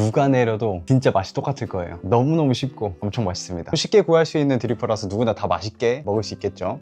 누가 내려도 진짜 맛이 똑같을 거예요. 너무너무 쉽고 엄청 맛있습니다. 쉽게 구할 수 있는 드리퍼라서 누구나 다 맛있게 먹을 수 있겠죠.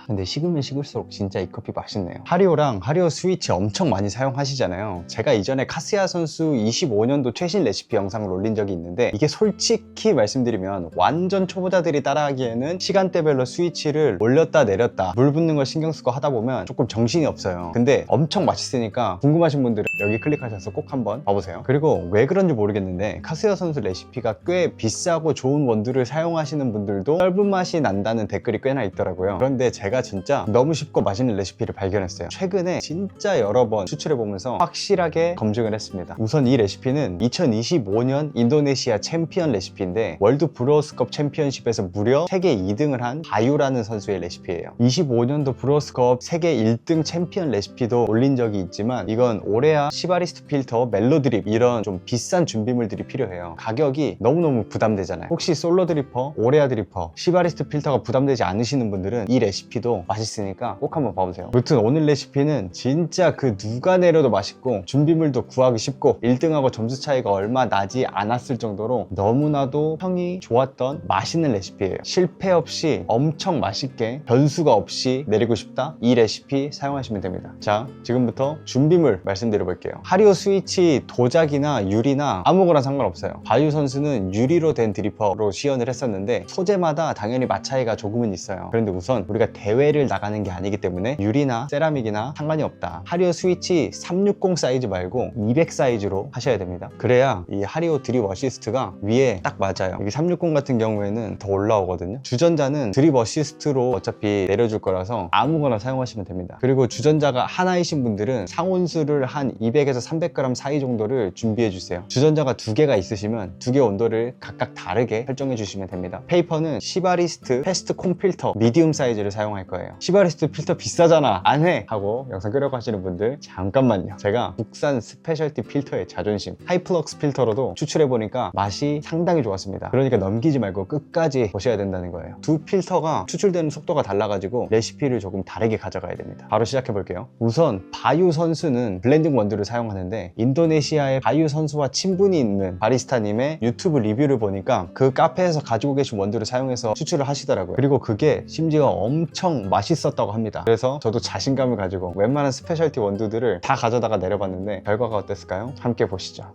근데 식으면 식을수록 진짜 이 커피 맛있네요. 하리오랑 하리오 스위치 엄청 많이 사용하시잖아요. 제가 이전에 카스야 선수 25년도 최신 레시피 영상을 올린 적이 있는데, 이게 솔직히 말씀드리면 완전 초보자들이 따라하기에는 시간대별로 스위치를 올렸다 내렸다 물 붓는 걸 신경 쓰고 하다 보면 조금 정신이 없어요. 근데 엄청 맛있으니까 궁금하신 분들은 여기 클릭하셔서 꼭 한번 봐보세요. 그리고 왜 그런지 모르겠는데 카스야 선수 레시피가 꽤 비싸고 좋은 원두를 사용하시는 분들도 떫은 맛이 난다는 댓글이 꽤나 있더라고요. 그런데 제가 진짜 너무 쉽고 맛있는 레시피를 발견했어요. 최근에 진짜 여러 번 추출해보면서 확실하게 검증을 했습니다. 우선 이 레시피는 2025년 인도네시아 챔피언 레시피인데 월드 브루어스컵 챔피언십에서 무려 세계 2등을 한 바유라는 선수의 레시피예요. 25년도 브루어스컵 세계 1등 챔피언 레시피도 올린 적이 있지만, 이건 오레아 시바리스트 필터, 멜로드립 이런 좀 비싼 준비물들이 필요해요. 가격이 너무너무 부담되잖아요. 혹시 솔로 드리퍼, 오레아 드리퍼, 시바리스트 필터가 부담되지 않으시는 분들은 이 레시피도 맛있으니까 꼭 한번 봐보세요. 무튼 오늘 레시피는 진짜 그 누가 내려도 맛있고 준비물도 구하기 쉽고 1등하고 점수 차이가 얼마 나지 않았을 정도로 너무나도 평이 좋았던 맛있는 레시피예요. 실패 없이 엄청 맛있게 변수가 없이 내리고 싶다? 이 레시피 사용하시면 됩니다. 자, 지금부터 준비물 말씀드려 볼게요. 하리오 스위치 도자기나 유리나 아무거나 상관없어요. 바유 선수는 유리로 된 드리퍼로 시연을 했었는데 소재마다 당연히 맛 차이가 조금은 있어요. 그런데 우선 우리가 대회를 나가는 게 아니기 때문에 유리나 세라믹이나 상관이 없다. 하리오 스위치 360 사이즈 말고 200 사이즈로 하셔야 됩니다. 그래야 이 하리오 드립 어시스트가 위에 딱 맞아요. 여기 360 같은 경우에는 더 올라오거든요. 주전자는 드립 어시스트로 어차피 내려줄 거라서 아무거나 사용하시면 됩니다. 그리고 주전자가 하나이신 분들은 상온수를 한 200에서 300g 사이 정도를 준비해 주세요. 주전자가 두 개가 있으시면 두 개 온도를 각각 다르게 설정해 주시면 됩니다. 페이퍼는 시바리스트 패스트 콩 필터 미디움 사이즈를 사용할 거예요. 시바리스트 필터 비싸잖아 안 해! 하고 영상 끄려고 하시는 분들 잠깐만요. 제가 국산 스페셜티 필터의 자존심 하이플럭스 필터로도 추출해보니까 맛이 상당히 좋았습니다. 그러니까 넘기지 말고 끝까지 보셔야 된다는 거예요. 두 필터가 추출되는 속도가 달라가지고 레시피를 조금 다르게 가져가야 됩니다. 바로 시작해 볼게요. 우선 바유 선수는 블렌딩 원두를 사용하는데, 인도네시아의 바유 선수와 친분이 있는 바리스타님의 유튜브 리뷰를 보니까 그 카페에서 가지고 계신 원두를 사용해서 추출을 하시더라고요. 그리고 그게 심지어 엄청 맛있었다고 합니다. 그래서 저도 자신감을 가지고 웬만한 스페셜티 원두들을 다 가져다가 내려봤는데 결과가 어땠을까요? 함께 보시죠.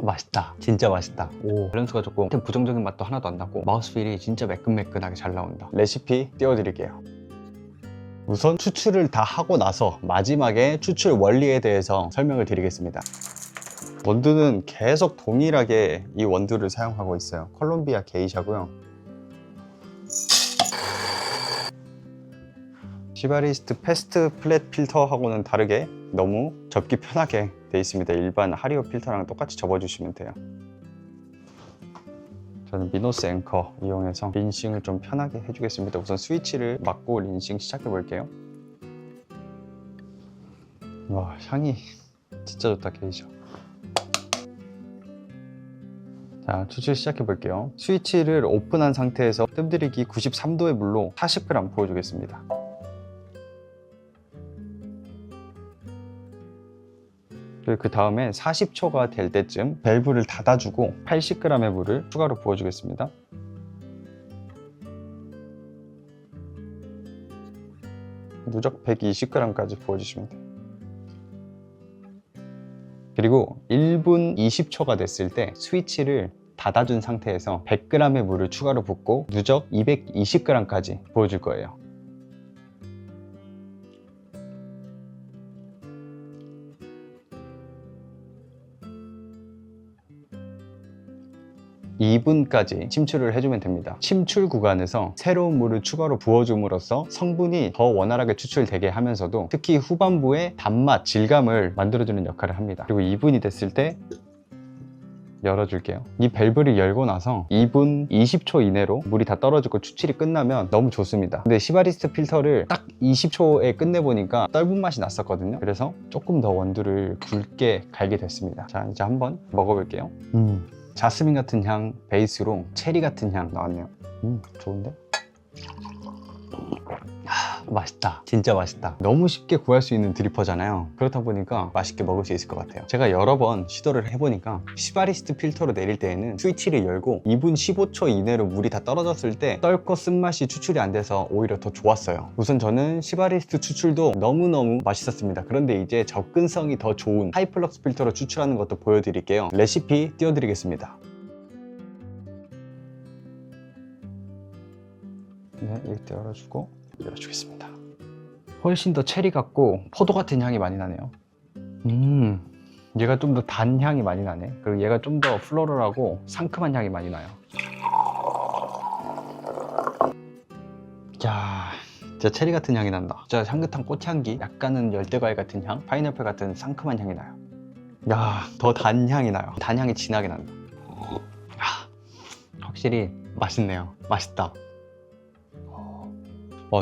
맛있다. 진짜 맛있다. 오, 밸런스가 조금 부정적인 맛도 하나도 안 나고 마우스필이 진짜 매끈매끈하게 잘 나온다. 레시피 띄워드릴게요. 우선 추출을 다 하고 나서 마지막에 추출 원리에 대해서 설명을 드리겠습니다. 원두는 계속 동일하게 이 원두를 사용하고 있어요. 콜롬비아 게이샤고요. 시바리스트 패스트 플랫 필터하고는 다르게 너무 접기 편하게 되어 있습니다. 일반 하리오 필터랑 똑같이 접어주시면 돼요. 저는 미노스 앵커 이용해서 린싱을 좀 편하게 해주겠습니다. 우선 스위치를 막고 린싱 시작해 볼게요. 와, 향이 진짜 좋다, 게이샤. 자, 추출 시작해 볼게요. 스위치를 오픈한 상태에서 뜸들이기 93도의 물로 40g 부어주겠습니다. 그 다음에 40초가 될 때쯤 밸브를 닫아주고 80g의 물을 추가로 부어주겠습니다. 누적 120g까지 부어주시면 돼요. 그리고 1분 20초가 됐을 때 스위치를 닫아준 상태에서 100g의 물을 추가로 붓고 누적 220g까지 부어줄 거예요. 2분까지 침출을 해주면 됩니다. 침출 구간에서 새로운 물을 추가로 부어줌으로써 성분이 더 원활하게 추출되게 하면서도 특히 후반부에 단맛, 질감을 만들어주는 역할을 합니다. 그리고 2분이 됐을 때 열어줄게요. 이 밸브를 열고 나서 2분 20초 이내로 물이 다 떨어지고 추출이 끝나면 너무 좋습니다. 근데 시바리스트 필터를 딱 20초에 끝내보니까 떫은 맛이 났었거든요. 그래서 조금 더 원두를 굵게 갈게 됐습니다. 자, 이제 한번 먹어볼게요. 자스민 같은 향 베이스로 체리 같은 향 나왔네요. 좋은데? 맛있다. 진짜 맛있다. 너무 쉽게 구할 수 있는 드리퍼잖아요. 그렇다 보니까 맛있게 먹을 수 있을 것 같아요. 제가 여러 번 시도를 해보니까 시바리스트 필터로 내릴 때에는 스위치를 열고 2분 15초 이내로 물이 다 떨어졌을 때 떫고 쓴맛이 추출이 안 돼서 오히려 더 좋았어요. 우선 저는 시바리스트 추출도 너무너무 맛있었습니다. 그런데 이제 접근성이 더 좋은 하이플럭스 필터로 추출하는 것도 보여드릴게요. 레시피 띄워드리겠습니다. 네, 이렇게 열어주고 열어주겠습니다. 훨씬 더 체리 같고 포도 같은 향이 많이 나네요. 얘가 좀 더 단 향이 많이 나네. 그리고 얘가 좀 더 플로럴하고 상큼한 향이 많이 나요. 자, 진짜 체리 같은 향이 난다. 진짜 향긋한 꽃향기, 약간은 열대과일 같은 향, 파인애플 같은 상큼한 향이 나요. 야, 더 단 향이 나요. 단 향이 진하게 난다. 확실히 맛있네요. 맛있다.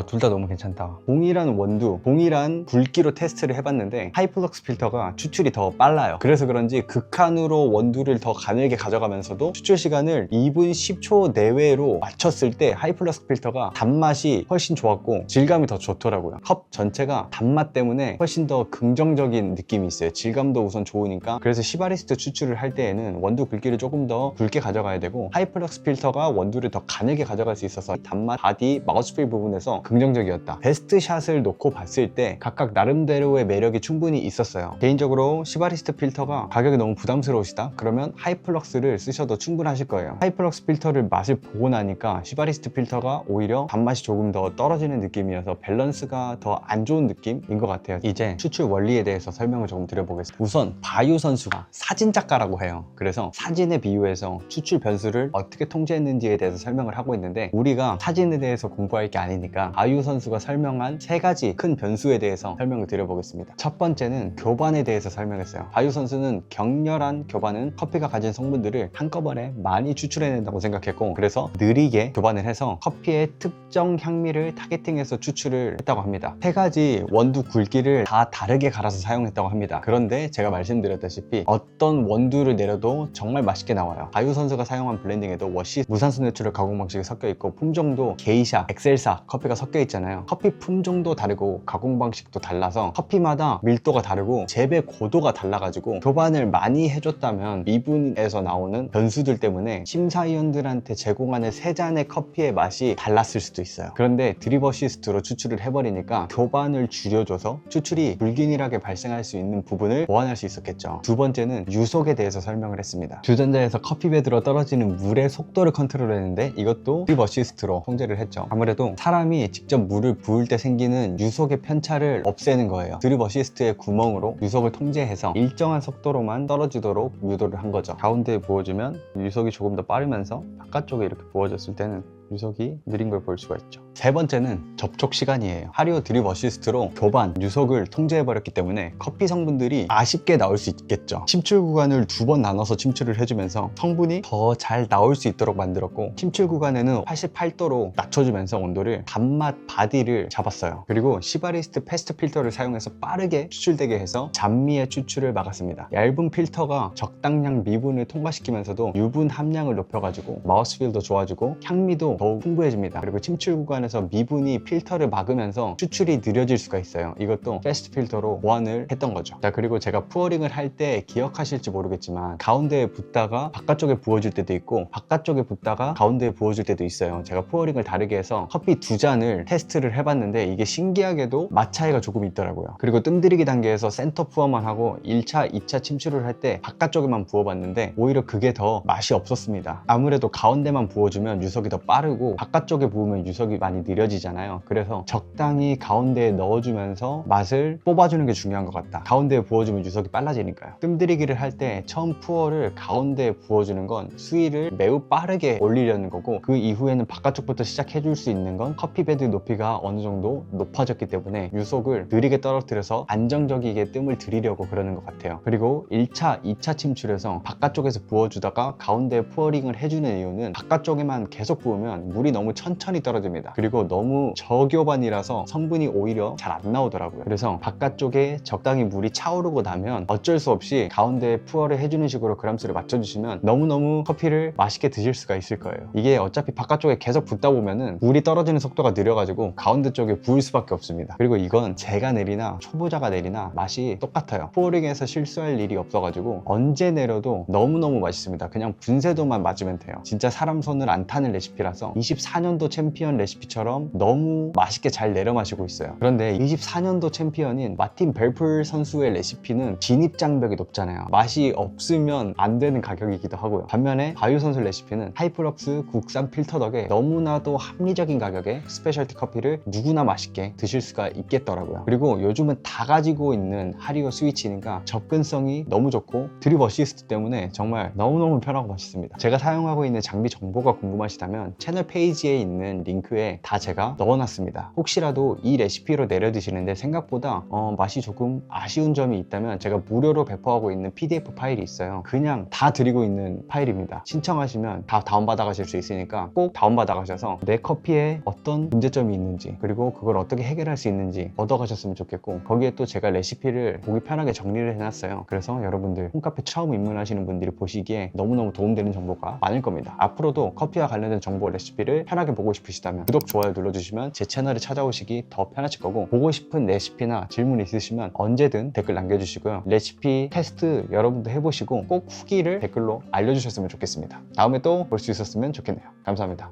둘 다 너무 괜찮다. 동일한 원두, 동일한 굵기로 테스트를 해봤는데 하이플럭스 필터가 추출이 더 빨라요. 그래서 그런지 극한으로 원두를 더 가늘게 가져가면서도 추출 시간을 2분 10초 내외로 맞췄을 때 하이플럭스 필터가 단맛이 훨씬 좋았고 질감이 더 좋더라고요. 컵 전체가 단맛 때문에 훨씬 더 긍정적인 느낌이 있어요. 질감도 우선 좋으니까. 그래서 시바리스트 추출을 할 때에는 원두 굵기를 조금 더 굵게 가져가야 되고 하이플럭스 필터가 원두를 더 가늘게 가져갈 수 있어서 단맛, 바디, 마우스필 부분에서 긍정적이었다. 베스트 샷을 놓고 봤을 때 각각 나름대로의 매력이 충분히 있었어요. 개인적으로 시바리스트 필터가 가격이 너무 부담스러우시다? 그러면 하이플럭스를 쓰셔도 충분하실 거예요. 하이플럭스 필터를 맛을 보고 나니까 시바리스트 필터가 오히려 단맛이 조금 더 떨어지는 느낌이어서 밸런스가 더 안 좋은 느낌인 것 같아요. 이제 추출 원리에 대해서 설명을 조금 드려보겠습니다. 우선 바유 선수가 사진작가라고 해요. 그래서 사진에 비유해서 추출 변수를 어떻게 통제했는지에 대해서 설명을 하고 있는데 우리가 사진에 대해서 공부할 게 아니니까 바유 선수가 설명한 3가지 큰 변수에 대해서 설명을 드려보겠습니다. 첫 번째는 교반에 대해서 설명했어요. 바유 선수는 격렬한 교반은 커피가 가진 성분들을 한꺼번에 많이 추출해낸다고 생각했고 그래서 느리게 교반을 해서 커피의 특정 향미를 타겟팅해서 추출을 했다고 합니다. 3가지 원두 굵기를 다 다르게 갈아서 사용했다고 합니다. 그런데 제가 말씀드렸다시피 어떤 원두를 내려도 정말 맛있게 나와요. 바유 선수가 사용한 블렌딩에도 워시, 무산소 내추럴 가공 방식이 섞여 있고 품종도 게이샤, 엑셀사 커피가 섞여 있잖아요. 커피 품종도 다르고 가공 방식도 달라서 커피마다 밀도가 다르고 재배 고도가 달라가지고 교반을 많이 해줬다면 미분에서 나오는 변수들 때문에 심사위원들한테 제공하는 3잔의 커피의 맛이 달랐을 수도 있어요. 그런데 드립 어시스트로 추출을 해버리니까 교반을 줄여줘서 추출이 불균일하게 발생할 수 있는 부분을 보완할 수 있었겠죠. 두 번째는 유속에 대해서 설명을 했습니다. 주전자에서 커피베드로 떨어지는 물의 속도를 컨트롤했는데 이것도 드립 어시스트로 통제를 했죠. 아무래도 사람이 직접 물을 부을 때 생기는 유속의 편차를 없애는 거예요. 드립 어시스트의 구멍으로 유속을 통제해서 일정한 속도로만 떨어지도록 유도를 한 거죠. 가운데에 부어주면 유속이 조금 더 빠르면서 바깥쪽에 이렇게 부어졌을 때는 유속이 느린 걸 볼 수가 있죠. 세 번째는 접촉 시간이에요. 하리오 드립 어시스트로 교반, 유속을 통제해버렸기 때문에 커피 성분들이 아쉽게 나올 수 있겠죠. 침출 구간을 2번 나눠서 침출을 해주면서 성분이 더 잘 나올 수 있도록 만들었고 침출 구간에는 88도로 낮춰주면서 온도를 단맛 바디를 잡았어요. 그리고 시바리스트 패스트 필터를 사용해서 빠르게 추출되게 해서 잔미의 추출을 막았습니다. 얇은 필터가 적당량 미분을 통과시키면서도 유분 함량을 높여가지고 마우스필도 좋아지고 향미도 더욱 풍부해집니다. 그리고 침출 구간에서 미분이 필터를 막으면서 추출이 느려질 수가 있어요. 이것도 패스트 필터로 보완을 했던 거죠. 자, 그리고 제가 푸어링을 할 때 기억하실지 모르겠지만 가운데에 붓다가 바깥쪽에 부어줄 때도 있고 바깥쪽에 붓다가 가운데에 부어줄 때도 있어요. 제가 푸어링을 다르게 해서 커피 2잔을 테스트를 해봤는데 이게 신기하게도 맛 차이가 조금 있더라고요. 그리고 뜸들이기 단계에서 센터 푸어만 하고 1차, 2차 침출을 할 때 바깥쪽에만 부어봤는데 오히려 그게 더 맛이 없었습니다. 아무래도 가운데만 부어주면 유속이 더 빠르고 바깥쪽에 부으면 유속이 많이 느려지잖아요. 그래서 적당히 가운데에 넣어주면서 맛을 뽑아주는 게 중요한 것 같다. 가운데에 부어주면 유속이 빨라지니까요. 뜸들이기를 할 때 처음 푸어를 가운데에 부어주는 건 수위를 매우 빠르게 올리려는 거고 그 이후에는 바깥쪽부터 시작해줄 수 있는 건 커피베드 높이가 어느 정도 높아졌기 때문에 유속을 느리게 떨어뜨려서 안정적이게 뜸을 들이려고 그러는 것 같아요. 그리고 1차, 2차 침출에서 바깥쪽에서 부어주다가 가운데에 푸어링을 해주는 이유는 바깥쪽에만 계속 부으면 보시면 물이 너무 천천히 떨어집니다. 그리고 너무 저교반이라서 성분이 오히려 잘 안 나오더라고요. 그래서 바깥쪽에 적당히 물이 차오르고 나면 어쩔 수 없이 가운데에 푸어를 해주는 식으로 그람수를 맞춰주시면 너무너무 커피를 맛있게 드실 수가 있을 거예요. 이게 어차피 바깥쪽에 계속 붓다 보면은 물이 떨어지는 속도가 느려가지고 가운데 쪽에 부을 수밖에 없습니다. 그리고 이건 제가 내리나 초보자가 내리나 맛이 똑같아요. 푸어링에서 실수할 일이 없어가지고 언제 내려도 너무너무 맛있습니다. 그냥 분쇄도만 맞으면 돼요. 진짜 사람 손을 안 타는 레시피라서 24년도 챔피언 레시피처럼 너무 맛있게 잘 내려 마시고 있어요. 그런데 24년도 챔피언인 마틴 벨풀 선수의 레시피는 진입장벽이 높잖아요. 맛이 없으면 안 되는 가격이기도 하고요. 반면에 바유 선수 레시피는 하이플럭스 국산 필터 덕에 너무나도 합리적인 가격에 스페셜티 커피를 누구나 맛있게 드실 수가 있겠더라고요. 그리고 요즘은 다 가지고 있는 하리오 스위치니까 접근성이 너무 좋고 드립 어시스트 때문에 정말 너무너무 편하고 맛있습니다. 제가 사용하고 있는 장비 정보가 궁금하시다면 채널 페이지에 있는 링크에 다 제가 넣어놨습니다. 혹시라도 이 레시피로 내려 드시는데 생각보다 맛이 조금 아쉬운 점이 있다면 제가 무료로 배포하고 있는 PDF 파일이 있어요. 그냥 다 드리고 있는 파일입니다. 신청하시면 다 다운받아 가실 수 있으니까 꼭 다운받아 가셔서 내 커피에 어떤 문제점이 있는지 그리고 그걸 어떻게 해결할 수 있는지 얻어가셨으면 좋겠고, 거기에 또 제가 레시피를 보기 편하게 정리를 해놨어요. 그래서 여러분들 홈카페 처음 입문하시는 분들이 보시기에 너무너무 도움되는 정보가 많을 겁니다. 앞으로도 커피와 관련된 정보 레시피를 편하게 보고 싶으시다면 구독, 좋아요 눌러주시면 제 채널에 찾아오시기 더 편하실 거고, 보고 싶은 레시피나 질문 있으시면 언제든 댓글 남겨주시고요. 레시피 테스트 여러분도 해보시고 꼭 후기를 댓글로 알려주셨으면 좋겠습니다. 다음에 또 볼 수 있었으면 좋겠네요. 감사합니다.